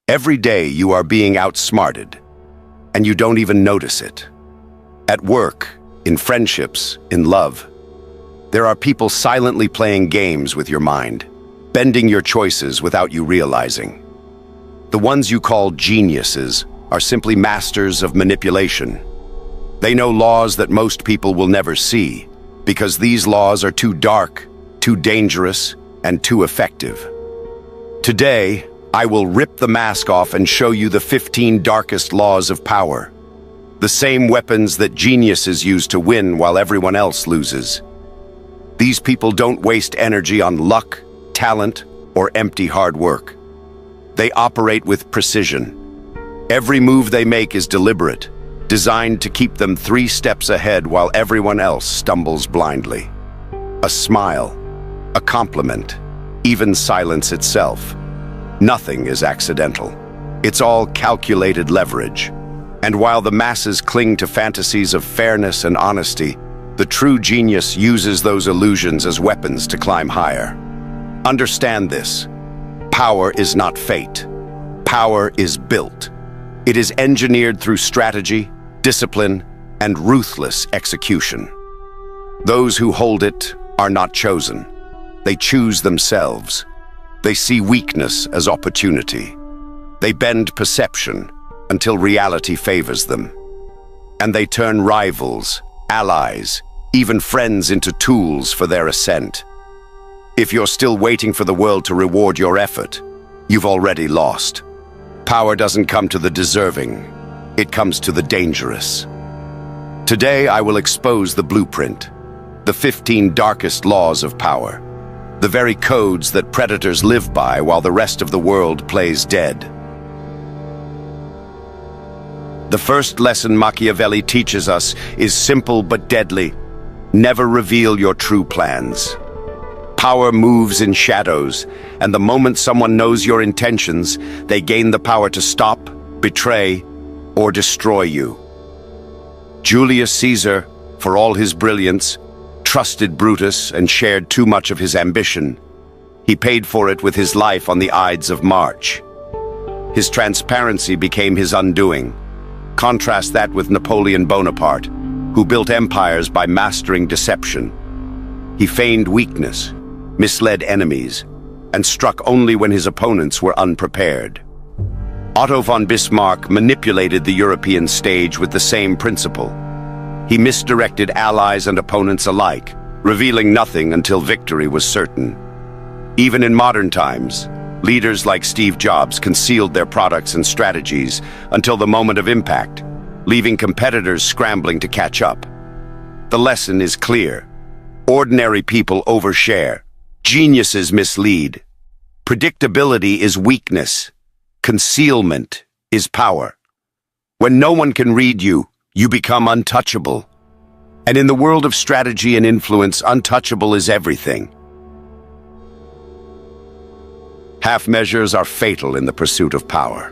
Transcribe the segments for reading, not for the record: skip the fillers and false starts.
Every day you are being outsmarted, and you don't even notice it. At work, in friendships, in love, there are people silently playing games with your mind, bending your choices without you realizing. The ones you call geniuses are simply masters of manipulation. They know laws that most people will never see, because these laws are too dark, too dangerous, and too effective. Today, I will rip the mask off and show you the 15 darkest laws of power. The same weapons that geniuses use to win while everyone else loses. These people don't waste energy on luck, talent, or empty hard work. They operate with precision. Every move they make is deliberate, designed to keep them 3 steps ahead while everyone else stumbles blindly. A smile, a compliment, even silence itself. Nothing is accidental. It's all calculated leverage. And while the masses cling to fantasies of fairness and honesty, the true genius uses those illusions as weapons to climb higher. Understand this. Power is not fate. Power is built. It is engineered through strategy, discipline, and ruthless execution. Those who hold it are not chosen. They choose themselves. They see weakness as opportunity. They bend perception until reality favors them. And they turn rivals, allies, even friends into tools for their ascent. If you're still waiting for the world to reward your effort, you've already lost. Power doesn't come to the deserving. It comes to the dangerous. Today, I will expose the blueprint, the 15 darkest laws of power, the very codes that predators live by while the rest of the world plays dead. The first lesson Machiavelli teaches us is simple but deadly. Never reveal your true plans. Power moves in shadows, and the moment someone knows your intentions, they gain the power to stop, betray, or destroy you. Julius Caesar, for all his brilliance, trusted Brutus and shared too much of his ambition. He paid for it with his life on the Ides of March. His transparency became his undoing. Contrast that with Napoleon Bonaparte, who built empires by mastering deception. He feigned weakness, misled enemies, and struck only when his opponents were unprepared. Otto von Bismarck manipulated the European stage with the same principle. He misdirected allies and opponents alike, revealing nothing until victory was certain. Even in modern times, leaders like Steve Jobs concealed their products and strategies until the moment of impact, leaving competitors scrambling to catch up. The lesson is clear. Ordinary people overshare. Geniuses mislead. Predictability is weakness. Concealment is power. When no one can read you, you become untouchable. And in the world of strategy and influence, untouchable is everything. Half measures are fatal in the pursuit of power.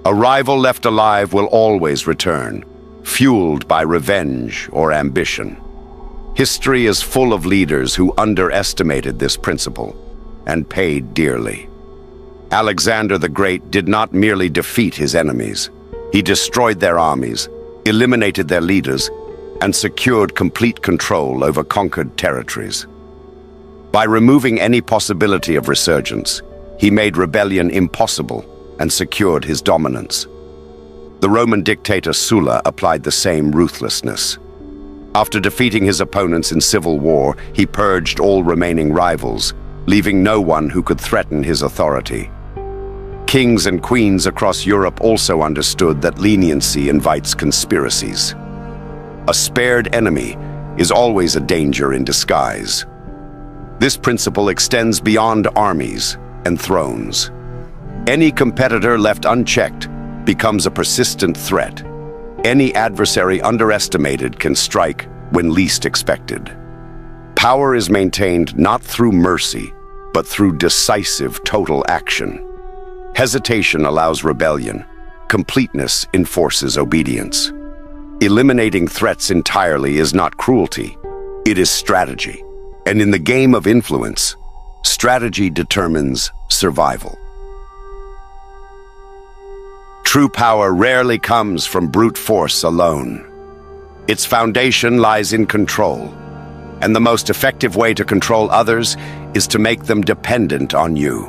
A rival left alive will always return, fueled by revenge or ambition. History is full of leaders who underestimated this principle and paid dearly. Alexander the Great did not merely defeat his enemies. He destroyed their armies, eliminated their leaders, and secured complete control over conquered territories. By removing any possibility of resurgence, he made rebellion impossible and secured his dominance. The Roman dictator Sulla applied the same ruthlessness. After defeating his opponents in civil war, he purged all remaining rivals, leaving no one who could threaten his authority. Kings and queens across Europe also understood that leniency invites conspiracies. A spared enemy is always a danger in disguise. This principle extends beyond armies and thrones. Any competitor left unchecked becomes a persistent threat. Any adversary underestimated can strike when least expected. Power is maintained not through mercy, but through decisive total action. Hesitation allows rebellion. Completeness enforces obedience. Eliminating threats entirely is not cruelty. It is strategy. And in the game of influence, strategy determines survival. True power rarely comes from brute force alone. Its foundation lies in control, and the most effective way to control others is to make them dependent on you.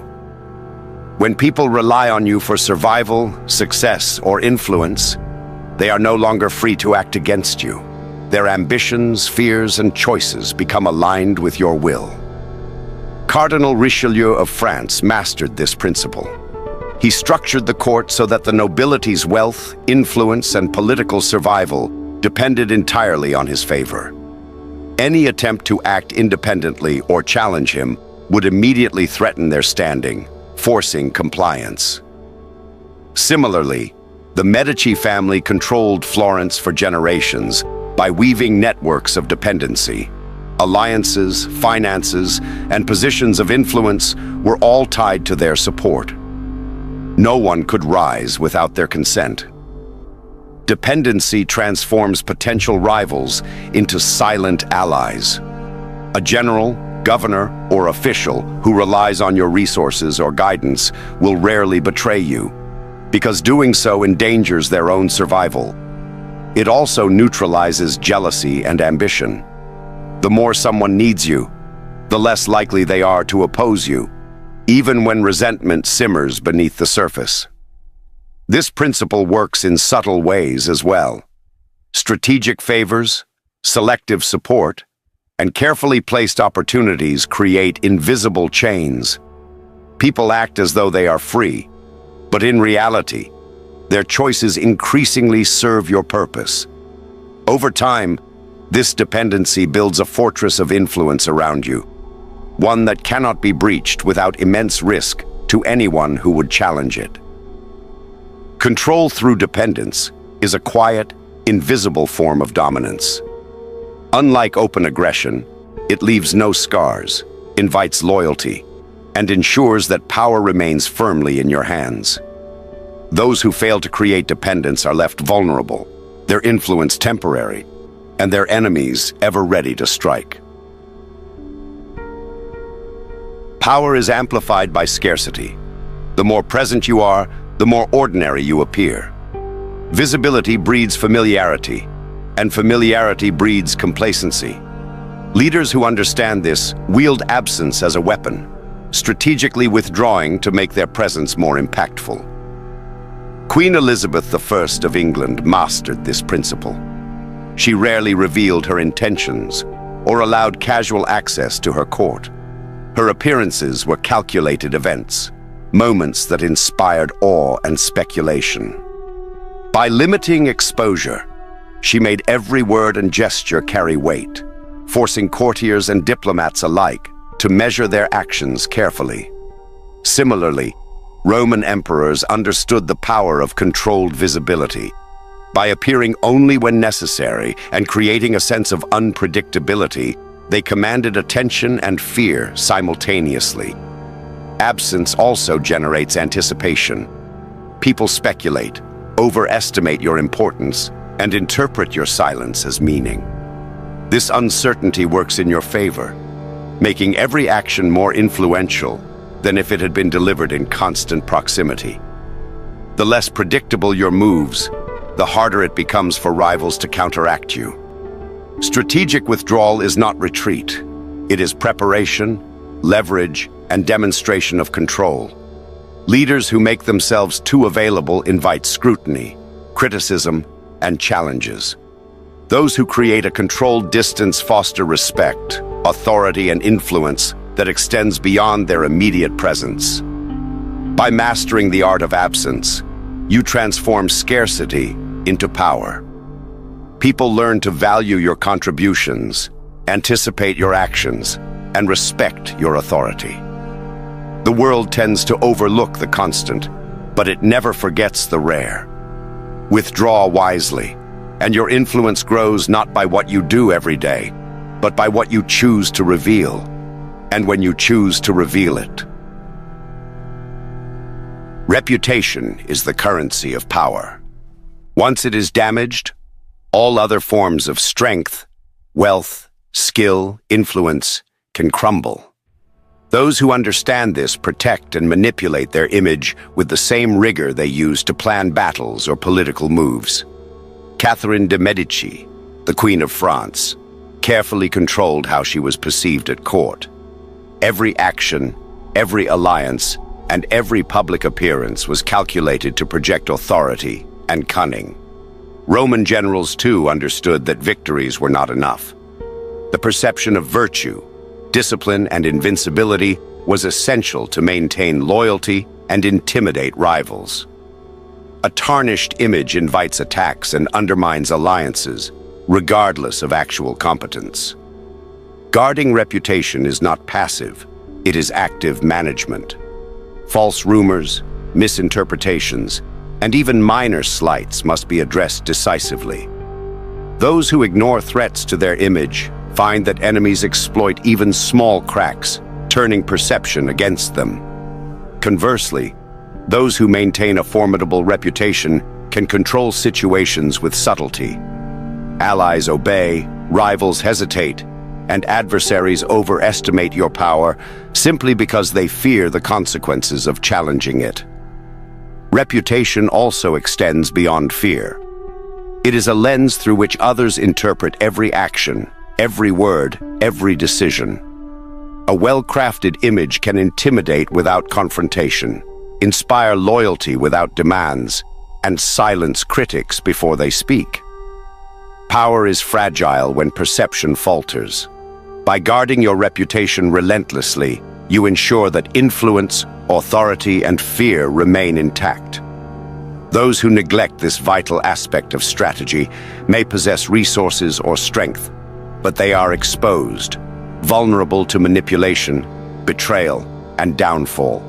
When people rely on you for survival, success, or influence, they are no longer free to act against you. Their ambitions, fears, and choices become aligned with your will. Cardinal Richelieu of France mastered this principle. He structured the court so that the nobility's wealth, influence, and political survival depended entirely on his favor. Any attempt to act independently or challenge him would immediately threaten their standing, forcing compliance. Similarly, the Medici family controlled Florence for generations by weaving networks of dependency. Alliances, finances, and positions of influence were all tied to their support. No one could rise without their consent. Dependency transforms potential rivals into silent allies. A general, governor, or official who relies on your resources or guidance will rarely betray you, because doing so endangers their own survival. It also neutralizes jealousy and ambition. The more someone needs you, the less likely they are to oppose you, even when resentment simmers beneath the surface. This principle works in subtle ways as well. Strategic favors, selective support, and carefully placed opportunities create invisible chains. People act as though they are free, but in reality, their choices increasingly serve your purpose. Over time, this dependency builds a fortress of influence around you, one that cannot be breached without immense risk to anyone who would challenge it. Control through dependence is a quiet, invisible form of dominance. Unlike open aggression, it leaves no scars, invites loyalty, and ensures that power remains firmly in your hands. Those who fail to create dependence are left vulnerable, their influence temporary, and their enemies ever ready to strike. Power is amplified by scarcity. The more present you are, the more ordinary you appear. Visibility breeds familiarity, and familiarity breeds complacency. Leaders who understand this wield absence as a weapon, strategically withdrawing to make their presence more impactful. Queen Elizabeth I of England mastered this principle. She rarely revealed her intentions or allowed casual access to her court. Her appearances were calculated events, moments that inspired awe and speculation. By limiting exposure, she made every word and gesture carry weight, forcing courtiers and diplomats alike to measure their actions carefully. Similarly, Roman emperors understood the power of controlled visibility. By appearing only when necessary and creating a sense of unpredictability, they commanded attention and fear simultaneously. Absence also generates anticipation. People speculate, overestimate your importance, and interpret your silence as meaning. This uncertainty works in your favor, making every action more influential than if it had been delivered in constant proximity. The less predictable your moves, the harder it becomes for rivals to counteract you. Strategic withdrawal is not retreat. It is preparation, leverage, and demonstration of control. Leaders who make themselves too available invite scrutiny, criticism, and challenges. Those who create a controlled distance foster respect, authority, and influence that extends beyond their immediate presence. By mastering the art of absence, you transform scarcity into power. People learn to value your contributions, anticipate your actions, and respect your authority. The world tends to overlook the constant, but it never forgets the rare. Withdraw wisely, and your influence grows not by what you do every day, but by what you choose to reveal, and when you choose to reveal it. Reputation is the currency of power. Once it is damaged, all other forms of strength, wealth, skill, influence can crumble. Those who understand this protect and manipulate their image with the same rigor they use to plan battles or political moves. Catherine de' Medici, the Queen of France, carefully controlled how she was perceived at court. Every action, every alliance, and every public appearance was calculated to project authority and cunning. Roman generals, too, understood that victories were not enough. The perception of virtue, discipline, and invincibility was essential to maintain loyalty and intimidate rivals. A tarnished image invites attacks and undermines alliances, regardless of actual competence. Guarding reputation is not passive, it is active management. False rumors, misinterpretations, and even minor slights must be addressed decisively. Those who ignore threats to their image find that enemies exploit even small cracks, turning perception against them. Conversely, those who maintain a formidable reputation can control situations with subtlety. Allies obey, rivals hesitate, and adversaries overestimate your power simply because they fear the consequences of challenging it. Reputation also extends beyond fear. It is a lens through which others interpret every action, every word, every decision. A well-crafted image can intimidate without confrontation, inspire loyalty without demands, and silence critics before they speak. Power is fragile when perception falters. By guarding your reputation relentlessly, you ensure that influence, authority, and fear remain intact. Those who neglect this vital aspect of strategy may possess resources or strength, but they are exposed, vulnerable to manipulation, betrayal, and downfall.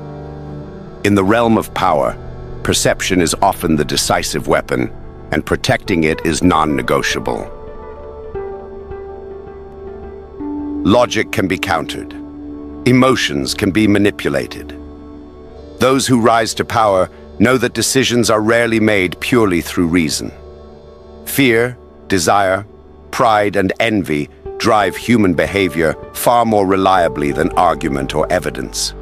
In the realm of power, perception is often the decisive weapon, and protecting it is non-negotiable. Logic can be countered. Emotions can be manipulated. Those who rise to power know that decisions are rarely made purely through reason. Fear, desire, pride, and envy drive human behavior far more reliably than argument or evidence.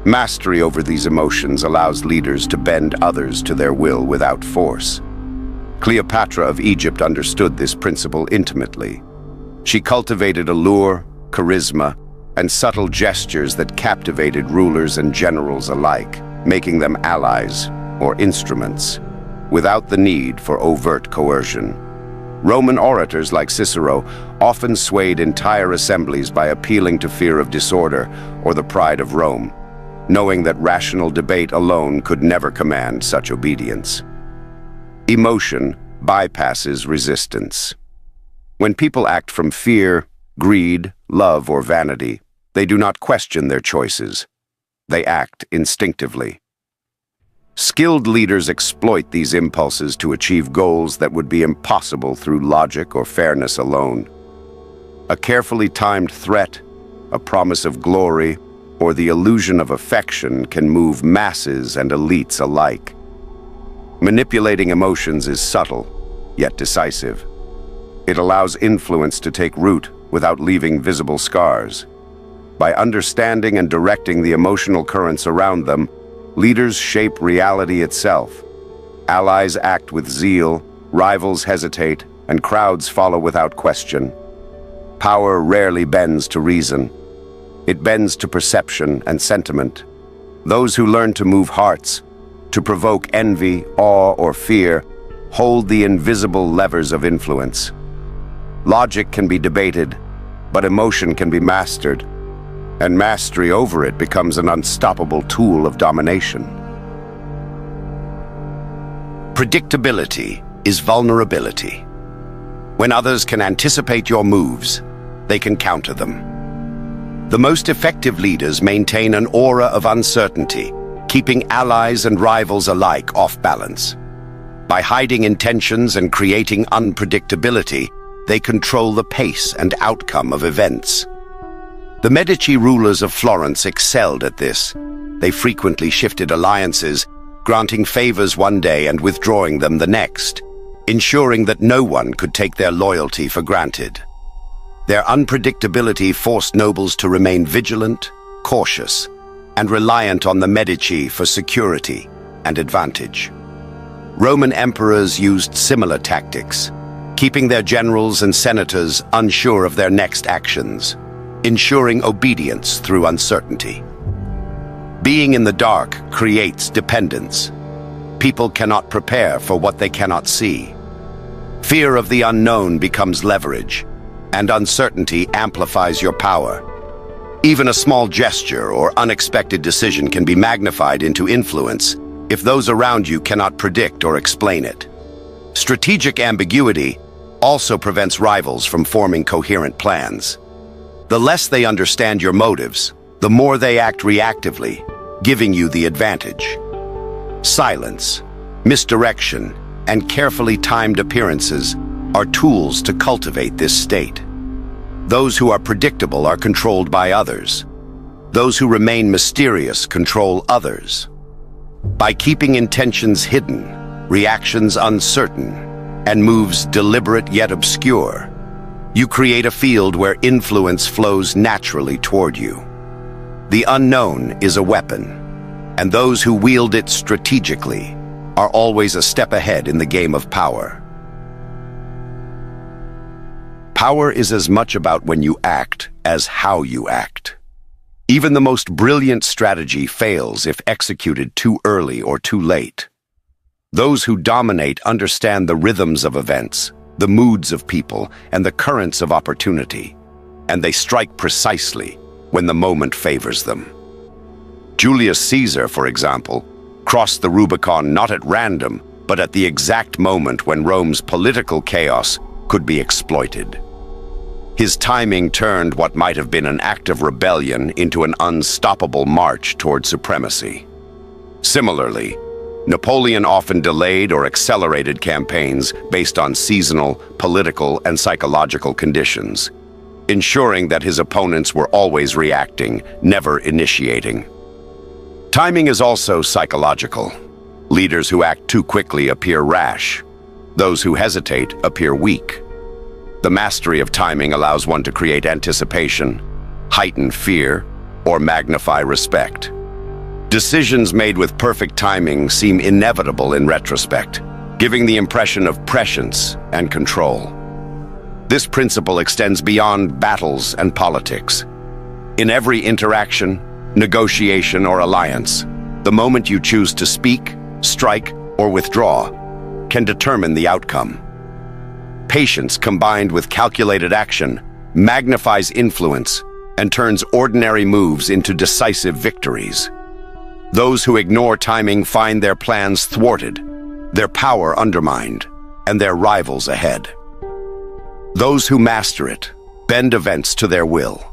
Mastery over these emotions allows leaders to bend others to their will without force. Cleopatra of Egypt understood this principle intimately. She cultivated allure, charisma, and subtle gestures that captivated rulers and generals alike, making them allies or instruments, without the need for overt coercion. Roman orators like Cicero often swayed entire assemblies by appealing to fear of disorder or the pride of Rome, knowing that rational debate alone could never command such obedience. Emotion bypasses resistance. When people act from fear, greed, love, or vanity, they do not question their choices. They act instinctively. Skilled leaders exploit these impulses to achieve goals that would be impossible through logic or fairness alone. A carefully timed threat, a promise of glory, or the illusion of affection can move masses and elites alike. Manipulating emotions is subtle, yet decisive. It allows influence to take root without leaving visible scars. By understanding and directing the emotional currents around them, leaders shape reality itself. Allies act with zeal, rivals hesitate, and crowds follow without question. Power rarely bends to reason. It bends to perception and sentiment. Those who learn to move hearts, to provoke envy, awe, or fear, hold the invisible levers of influence. Logic can be debated, but emotion can be mastered, and mastery over it becomes an unstoppable tool of domination. Predictability is vulnerability. When others can anticipate your moves, they can counter them. The most effective leaders maintain an aura of uncertainty, keeping allies and rivals alike off balance. By hiding intentions and creating unpredictability, they control the pace and outcome of events. The Medici rulers of Florence excelled at this. They frequently shifted alliances, granting favors one day and withdrawing them the next, ensuring that no one could take their loyalty for granted. Their unpredictability forced nobles to remain vigilant, cautious, and reliant on the Medici for security and advantage. Roman emperors used similar tactics, keeping their generals and senators unsure of their next actions, ensuring obedience through uncertainty. Being in the dark creates dependence. People cannot prepare for what they cannot see. Fear of the unknown becomes leverage, and uncertainty amplifies your power. Even a small gesture or unexpected decision can be magnified into influence if those around you cannot predict or explain it. Strategic ambiguity also prevents rivals from forming coherent plans. The less they understand your motives, the more they act reactively, giving you the advantage. Silence, misdirection, and carefully timed appearances are tools to cultivate this state. Those who are predictable are controlled by others. Those who remain mysterious control others. By keeping intentions hidden, reactions uncertain, and moves deliberate yet obscure, you create a field where influence flows naturally toward you. The unknown is a weapon, and those who wield it strategically are always a step ahead in the game of power. Power is as much about when you act as how you act. Even the most brilliant strategy fails if executed too early or too late. Those who dominate understand the rhythms of events, the moods of people, and the currents of opportunity, and they strike precisely when the moment favors them. Julius Caesar, for example, crossed the Rubicon not at random, but at the exact moment when Rome's political chaos could be exploited. His timing turned what might have been an act of rebellion into an unstoppable march toward supremacy. Similarly, Napoleon often delayed or accelerated campaigns based on seasonal, political, and psychological conditions, ensuring that his opponents were always reacting, never initiating. Timing is also psychological. Leaders who act too quickly appear rash. Those who hesitate appear weak. The mastery of timing allows one to create anticipation, heighten fear, or magnify respect. Decisions made with perfect timing seem inevitable in retrospect, giving the impression of prescience and control. This principle extends beyond battles and politics. In every interaction, negotiation, or alliance, the moment you choose to speak, strike, or withdraw can determine the outcome. Patience combined with calculated action magnifies influence and turns ordinary moves into decisive victories. Those who ignore timing find their plans thwarted, their power undermined, and their rivals ahead. Those who master it bend events to their will.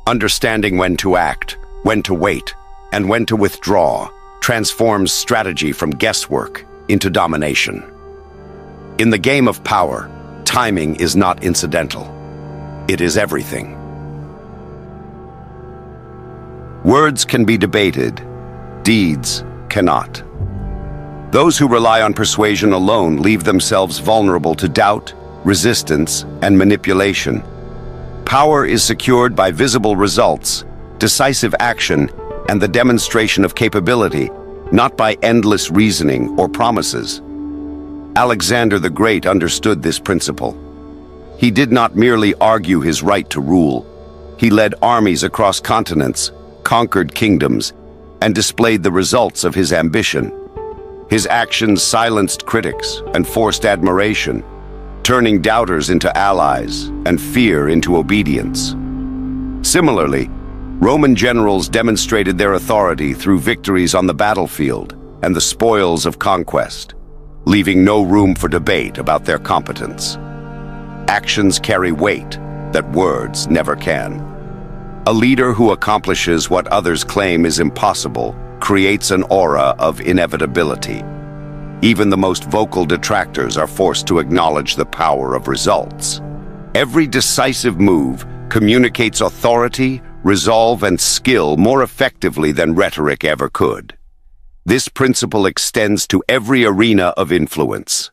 Understanding when to act, when to wait, and when to withdraw transforms strategy from guesswork into domination. In the game of power, timing is not incidental. It is everything. Words can be debated, deeds cannot. Those who rely on persuasion alone leave themselves vulnerable to doubt, resistance, and manipulation. Power is secured by visible results, decisive action, and the demonstration of capability, not by endless reasoning or promises. Alexander the Great understood this principle. He did not merely argue his right to rule. He led armies across continents, conquered kingdoms, and displayed the results of his ambition. His actions silenced critics and forced admiration, turning doubters into allies and fear into obedience. Similarly, Roman generals demonstrated their authority through victories on the battlefield and the spoils of conquest, leaving no room for debate about their competence. Actions carry weight that words never can. A leader who accomplishes what others claim is impossible creates an aura of inevitability. Even the most vocal detractors are forced to acknowledge the power of results. Every decisive move communicates authority, resolve, and skill more effectively than rhetoric ever could. This principle extends to every arena of influence.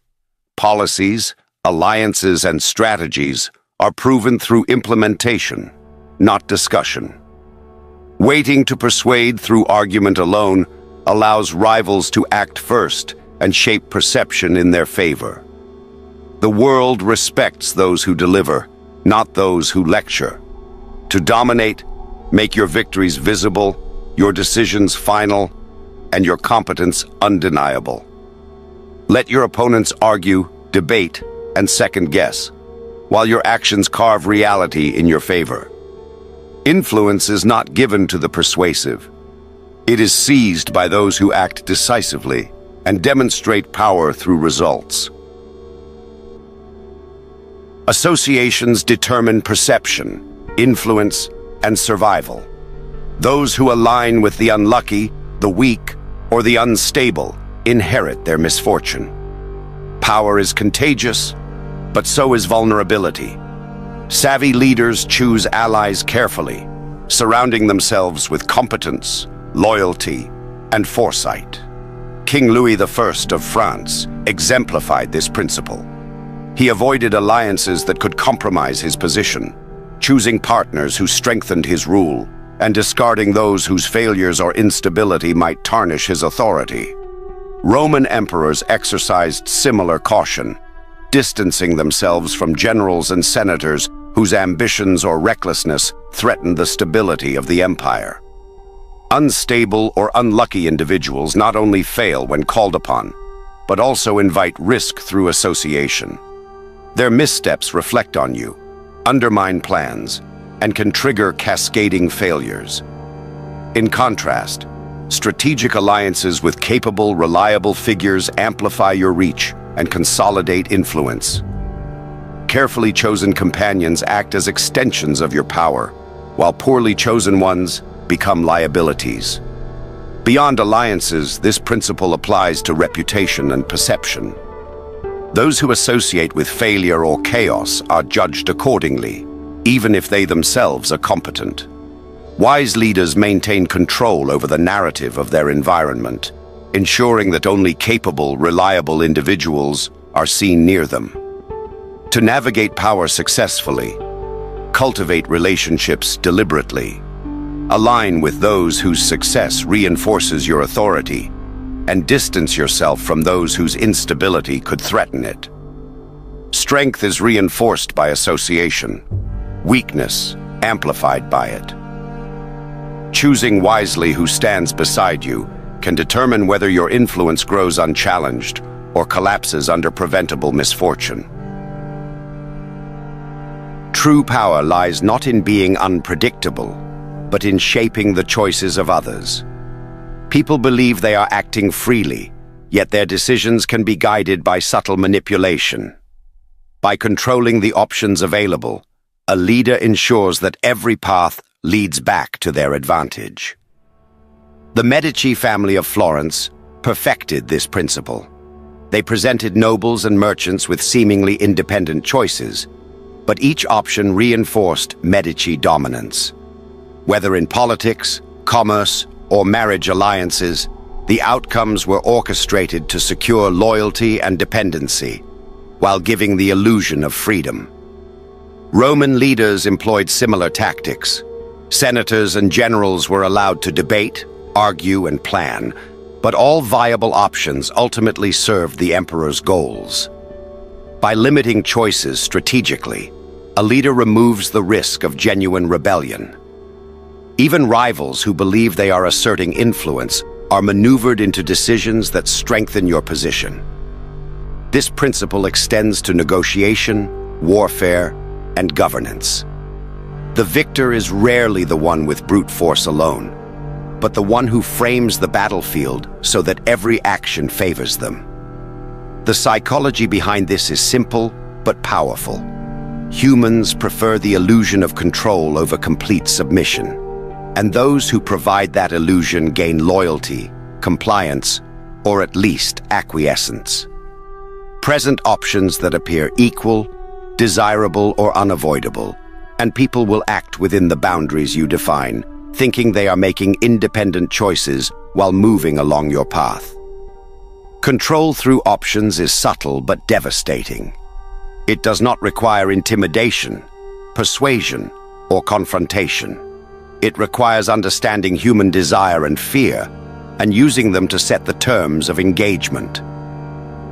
Policies, alliances, and strategies are proven through implementation, not discussion. Waiting to persuade through argument alone allows rivals to act first and shape perception in their favor. The world respects those who deliver, not those who lecture. To dominate, make your victories visible, your decisions final, and your competence undeniable. Let your opponents argue, debate, and second-guess, while your actions carve reality in your favor. Influence is not given to the persuasive. It is seized by those who act decisively and demonstrate power through results. Associations determine perception, influence, and survival. Those who align with the unlucky, the weak, or the unstable inherit their misfortune. Power is contagious, but so is vulnerability. Savvy leaders choose allies carefully, surrounding themselves with competence, loyalty, and foresight. King Louis I of France exemplified this principle. He avoided alliances that could compromise his position, choosing partners who strengthened his rule, and discarding those whose failures or instability might tarnish his authority. Roman emperors exercised similar caution, distancing themselves from generals and senators whose ambitions or recklessness threatened the stability of the empire. Unstable or unlucky individuals not only fail when called upon, but also invite risk through association. Their missteps reflect on you, undermine plans, and can trigger cascading failures. In contrast, strategic alliances with capable, reliable figures amplify your reach and consolidate influence. Carefully chosen companions act as extensions of your power, while poorly chosen ones become liabilities. Beyond alliances, this principle applies to reputation and perception. Those who associate with failure or chaos are judged accordingly, even if they themselves are competent. Wise leaders maintain control over the narrative of their environment, ensuring that only capable, reliable individuals are seen near them. To navigate power successfully, cultivate relationships deliberately. Align with those whose success reinforces your authority, and distance yourself from those whose instability could threaten it. Strength is reinforced by association, weakness amplified by it. Choosing wisely who stands beside you can determine whether your influence grows unchallenged or collapses under preventable misfortune. True power lies not in being unpredictable, but in shaping the choices of others. People believe they are acting freely, yet their decisions can be guided by subtle manipulation. By controlling the options available, a leader ensures that every path leads back to their advantage. The Medici family of Florence perfected this principle. They presented nobles and merchants with seemingly independent choices, but each option reinforced Medici dominance. Whether in politics, commerce, or marriage alliances, the outcomes were orchestrated to secure loyalty and dependency, while giving the illusion of freedom. Roman leaders employed similar tactics. Senators and generals were allowed to debate, argue, and plan, but all viable options ultimately served the emperor's goals. By limiting choices strategically, a leader removes the risk of genuine rebellion. Even rivals who believe they are asserting influence are maneuvered into decisions that strengthen your position. This principle extends to negotiation, warfare, and governance. The victor is rarely the one with brute force alone, but the one who frames the battlefield so that every action favors them. The psychology behind this is simple but powerful. Humans prefer the illusion of control over complete submission, and those who provide that illusion gain loyalty, compliance, or at least acquiescence. Present options that appear equal, desirable, or unavoidable, and people will act within the boundaries you define, thinking they are making independent choices while moving along your path. Control through options is subtle but devastating. It does not require intimidation, persuasion, or confrontation. It requires understanding human desire and fear, and using them to set the terms of engagement.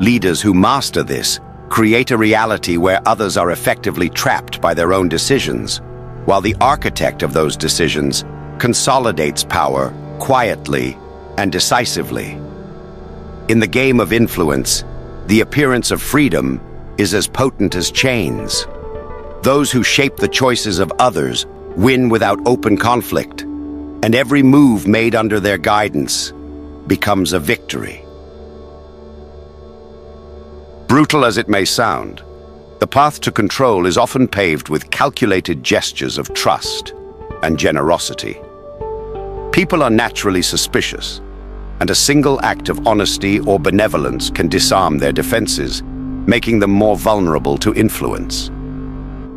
Leaders who master this create a reality where others are effectively trapped by their own decisions, while the architect of those decisions consolidates power quietly and decisively. In the game of influence, the appearance of freedom is as potent as chains. Those who shape the choices of others win without open conflict, and every move made under their guidance becomes a victory. Brutal as it may sound, the path to control is often paved with calculated gestures of trust and generosity. People are naturally suspicious, and a single act of honesty or benevolence can disarm their defenses, making them more vulnerable to influence.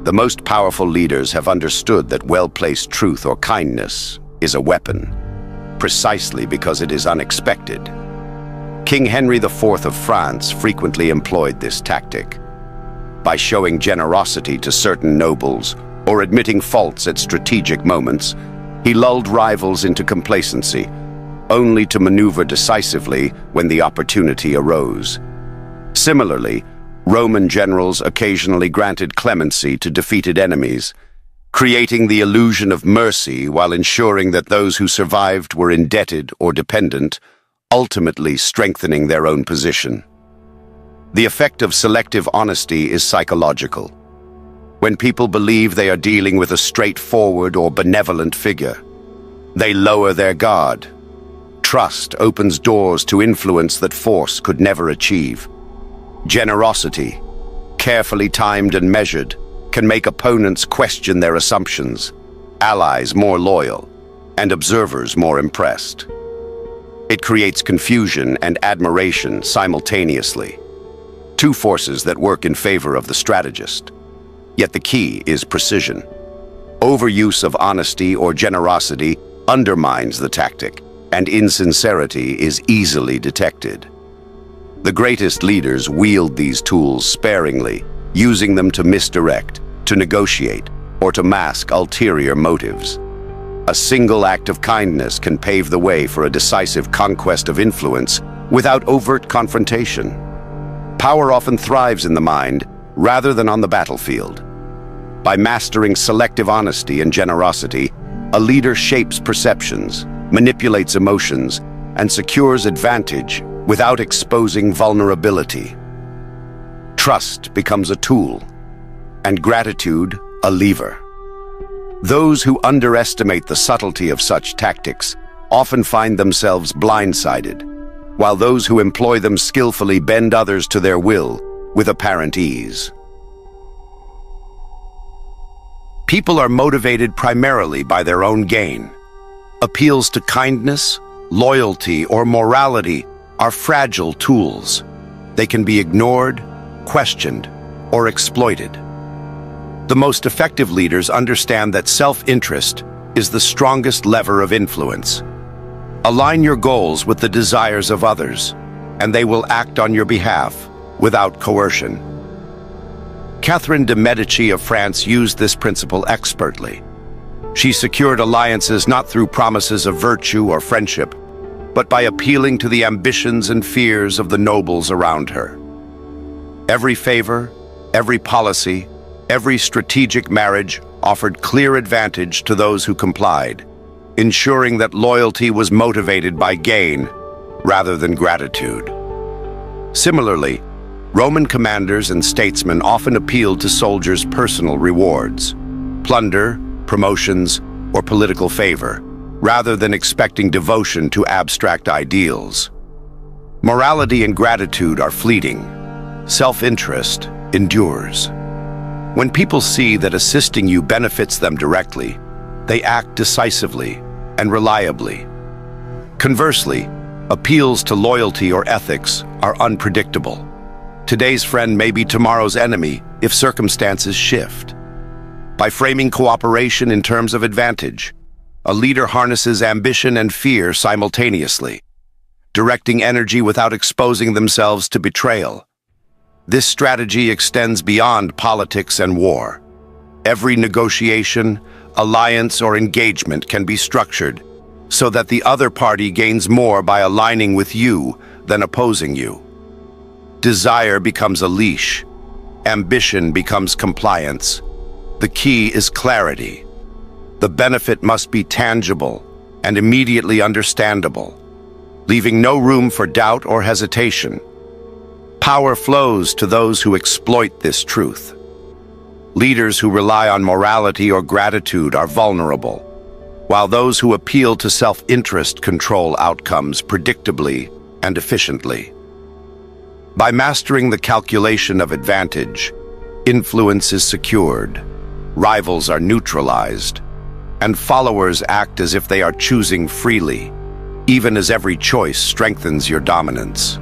The most powerful leaders have understood that well-placed truth or kindness is a weapon, precisely because it is unexpected. King Henry IV of France frequently employed this tactic. By showing generosity to certain nobles or admitting faults at strategic moments, he lulled rivals into complacency, only to maneuver decisively when the opportunity arose. Similarly, Roman generals occasionally granted clemency to defeated enemies, creating the illusion of mercy while ensuring that those who survived were indebted or dependent, ultimately strengthening their own position. The effect of selective honesty is psychological. When people believe they are dealing with a straightforward or benevolent figure, they lower their guard. Trust opens doors to influence that force could never achieve. Generosity, carefully timed and measured, can make opponents question their assumptions, allies more loyal, and observers more impressed. It creates confusion and admiration simultaneously, two forces that work in favor of the strategist. Yet the key is precision. Overuse of honesty or generosity undermines the tactic, and insincerity is easily detected. The greatest leaders wield these tools sparingly, using them to misdirect, to negotiate, or to mask ulterior motives. A single act of kindness can pave the way for a decisive conquest of influence without overt confrontation. Power often thrives in the mind rather than on the battlefield. By mastering selective honesty and generosity, a leader shapes perceptions, manipulates emotions, and secures advantage without exposing vulnerability. Trust becomes a tool, and gratitude a lever. Those who underestimate the subtlety of such tactics often find themselves blindsided, while those who employ them skillfully bend others to their will with apparent ease. People are motivated primarily by their own gain. Appeals to kindness, loyalty, or morality are fragile tools. They can be ignored, questioned, or exploited. The most effective leaders understand that self-interest is the strongest lever of influence. Align your goals with the desires of others, and they will act on your behalf without coercion. Catherine de' Medici of France used this principle expertly. She secured alliances not through promises of virtue or friendship, but by appealing to the ambitions and fears of the nobles around her. Every favor, every policy, every strategic marriage offered clear advantage to those who complied, ensuring that loyalty was motivated by gain rather than gratitude. Similarly, Roman commanders and statesmen often appealed to soldiers' personal rewards, plunder, promotions, or political favor, rather than expecting devotion to abstract ideals. Morality and gratitude are fleeting. Self-interest endures. When people see that assisting you benefits them directly, they act decisively and reliably. Conversely, appeals to loyalty or ethics are unpredictable. Today's friend may be tomorrow's enemy if circumstances shift. By framing cooperation in terms of advantage, a leader harnesses ambition and fear simultaneously, directing energy without exposing themselves to betrayal. This strategy extends beyond politics and war. Every negotiation, alliance, or engagement can be structured so that the other party gains more by aligning with you than opposing you. Desire becomes a leash. Ambition becomes compliance. The key is clarity. The benefit must be tangible and immediately understandable, leaving no room for doubt or hesitation. Power flows to those who exploit this truth. Leaders who rely on morality or gratitude are vulnerable, while those who appeal to self-interest control outcomes predictably and efficiently. By mastering the calculation of advantage, influence is secured, rivals are neutralized, and followers act as if they are choosing freely, even as every choice strengthens your dominance.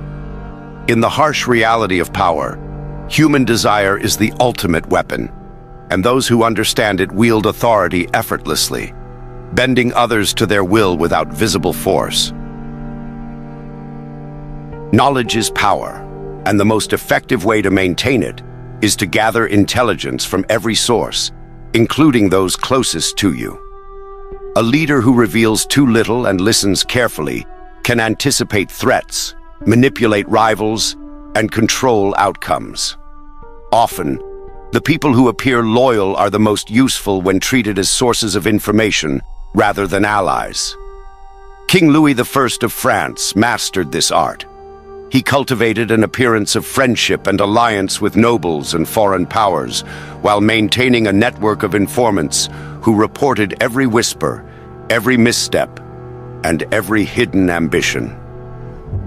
In the harsh reality of power, human desire is the ultimate weapon, and those who understand it wield authority effortlessly, bending others to their will without visible force. Knowledge is power, and the most effective way to maintain it is to gather intelligence from every source, including those closest to you. A leader who reveals too little and listens carefully can anticipate threats, manipulate rivals, and control outcomes. Often, the people who appear loyal are the most useful when treated as sources of information rather than allies. King Louis I of France mastered this art. He cultivated an appearance of friendship and alliance with nobles and foreign powers, while maintaining a network of informants who reported every whisper, every misstep, and every hidden ambition.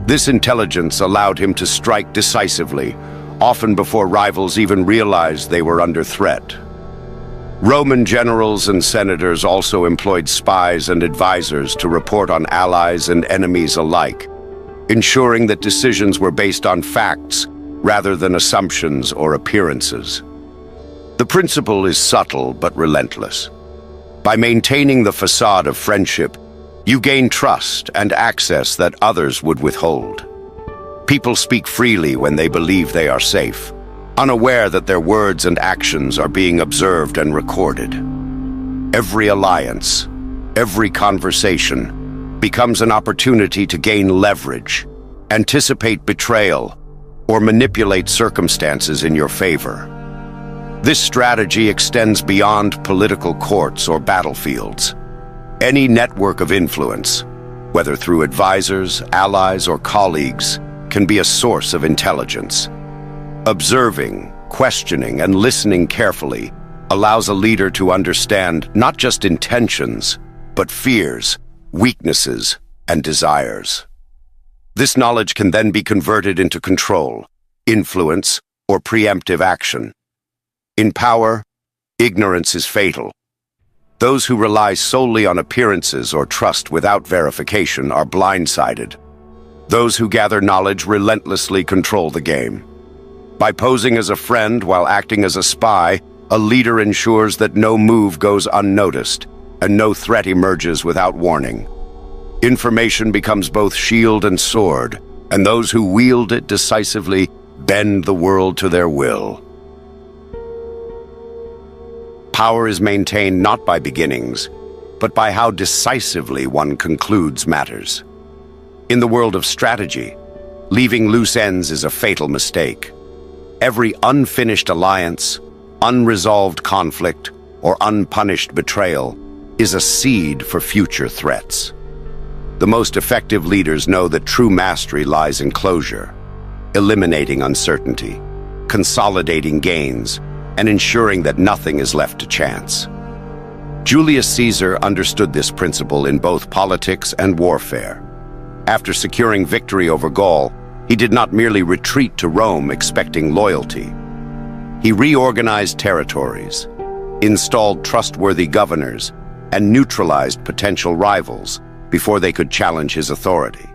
This intelligence allowed him to strike decisively, often before rivals even realized they were under threat. Roman generals and senators also employed spies and advisors to report on allies and enemies alike, ensuring that decisions were based on facts rather than assumptions or appearances. The principle is subtle but relentless. By maintaining the facade of friendship, you gain trust and access that others would withhold. People speak freely when they believe they are safe, unaware that their words and actions are being observed and recorded. Every alliance, every conversation, becomes an opportunity to gain leverage, anticipate betrayal, or manipulate circumstances in your favor. This strategy extends beyond political courts or battlefields. Any network of influence, whether through advisors, allies, or colleagues, can be a source of intelligence. Observing, questioning, and listening carefully allows a leader to understand not just intentions, but fears, weaknesses, and desires. This knowledge can then be converted into control, influence, or preemptive action. In power, ignorance is fatal. Those who rely solely on appearances or trust without verification are blindsided. Those who gather knowledge relentlessly control the game. By posing as a friend while acting as a spy, a leader ensures that no move goes unnoticed and no threat emerges without warning. Information becomes both shield and sword, and those who wield it decisively bend the world to their will. Power is maintained not by beginnings, but by how decisively one concludes matters. In the world of strategy, leaving loose ends is a fatal mistake. Every unfinished alliance, unresolved conflict, or unpunished betrayal is a seed for future threats. The most effective leaders know that true mastery lies in closure, eliminating uncertainty, consolidating gains, and ensuring that nothing is left to chance. Julius Caesar understood this principle in both politics and warfare. After securing victory over Gaul, he did not merely retreat to Rome expecting loyalty. He reorganized territories, installed trustworthy governors, and neutralized potential rivals before they could challenge his authority.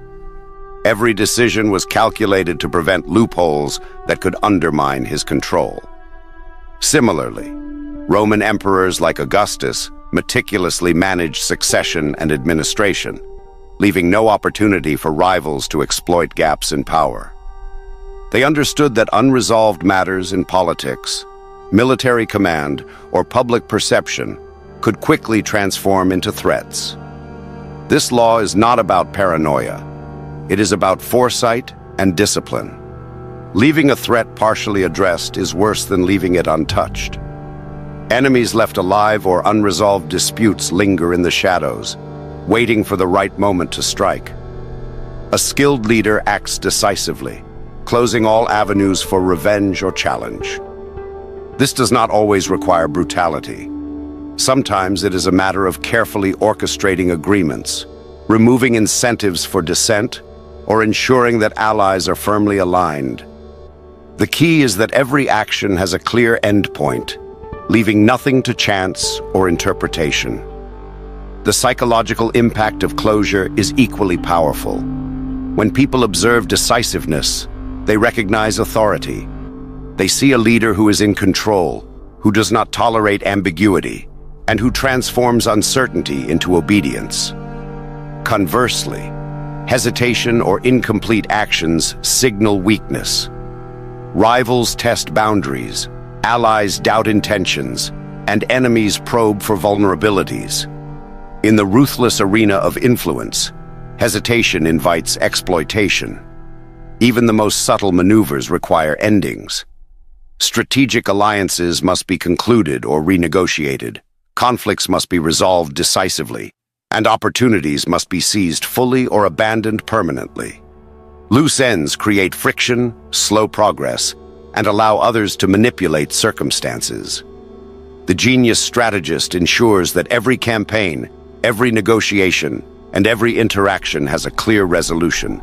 Every decision was calculated to prevent loopholes that could undermine his control. Similarly, Roman emperors like Augustus meticulously managed succession and administration, leaving no opportunity for rivals to exploit gaps in power. They understood that unresolved matters in politics, military command, or public perception could quickly transform into threats. This law is not about paranoia. It is about foresight and discipline. Leaving a threat partially addressed is worse than leaving it untouched. Enemies left alive or unresolved disputes linger in the shadows, waiting for the right moment to strike. A skilled leader acts decisively, closing all avenues for revenge or challenge. This does not always require brutality. Sometimes it is a matter of carefully orchestrating agreements, removing incentives for dissent, or ensuring that allies are firmly aligned. The key is that every action has a clear endpoint, leaving nothing to chance or interpretation. The psychological impact of closure is equally powerful. When people observe decisiveness, they recognize authority. They see a leader who is in control, who does not tolerate ambiguity, and who transforms uncertainty into obedience. Conversely, hesitation or incomplete actions signal weakness. Rivals test boundaries, allies doubt intentions, and enemies probe for vulnerabilities. In the ruthless arena of influence, hesitation invites exploitation. Even the most subtle maneuvers require endings. Strategic alliances must be concluded or renegotiated. Conflicts must be resolved decisively, and opportunities must be seized fully or abandoned permanently. Loose ends create friction, slow progress, and allow others to manipulate circumstances. The genius strategist ensures that every campaign, every negotiation, and every interaction has a clear resolution.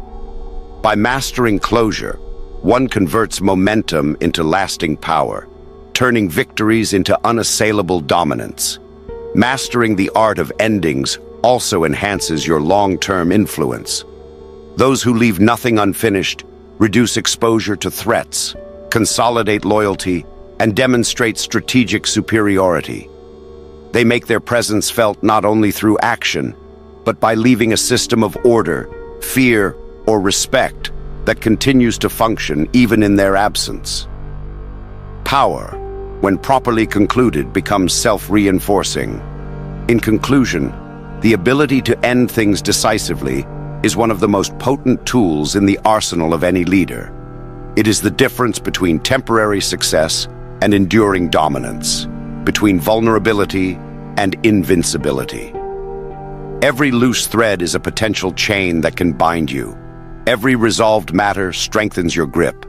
By mastering closure, one converts momentum into lasting power, turning victories into unassailable dominance. Mastering the art of endings also enhances your long-term influence. Those who leave nothing unfinished reduce exposure to threats, consolidate loyalty, and demonstrate strategic superiority. They make their presence felt not only through action, but by leaving a system of order, fear, or respect that continues to function even in their absence. Power, when properly concluded, becomes self-reinforcing. In conclusion, the ability to end things decisively is one of the most potent tools in the arsenal of any leader. It is the difference between temporary success and enduring dominance, between vulnerability and invincibility. Every loose thread is a potential chain that can bind you. Every resolved matter strengthens your grip.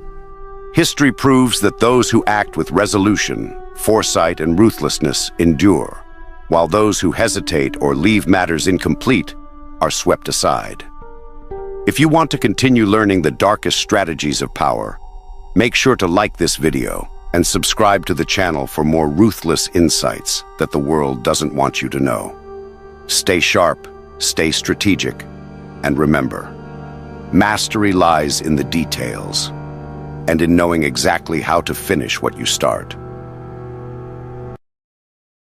History proves that those who act with resolution, foresight, and ruthlessness endure, while those who hesitate or leave matters incomplete are swept aside. If you want to continue learning the darkest strategies of power, make sure to like this video and subscribe to the channel for more ruthless insights that the world doesn't want you to know. Stay sharp, stay strategic, and remember, mastery lies in the details and in knowing exactly how to finish what you start.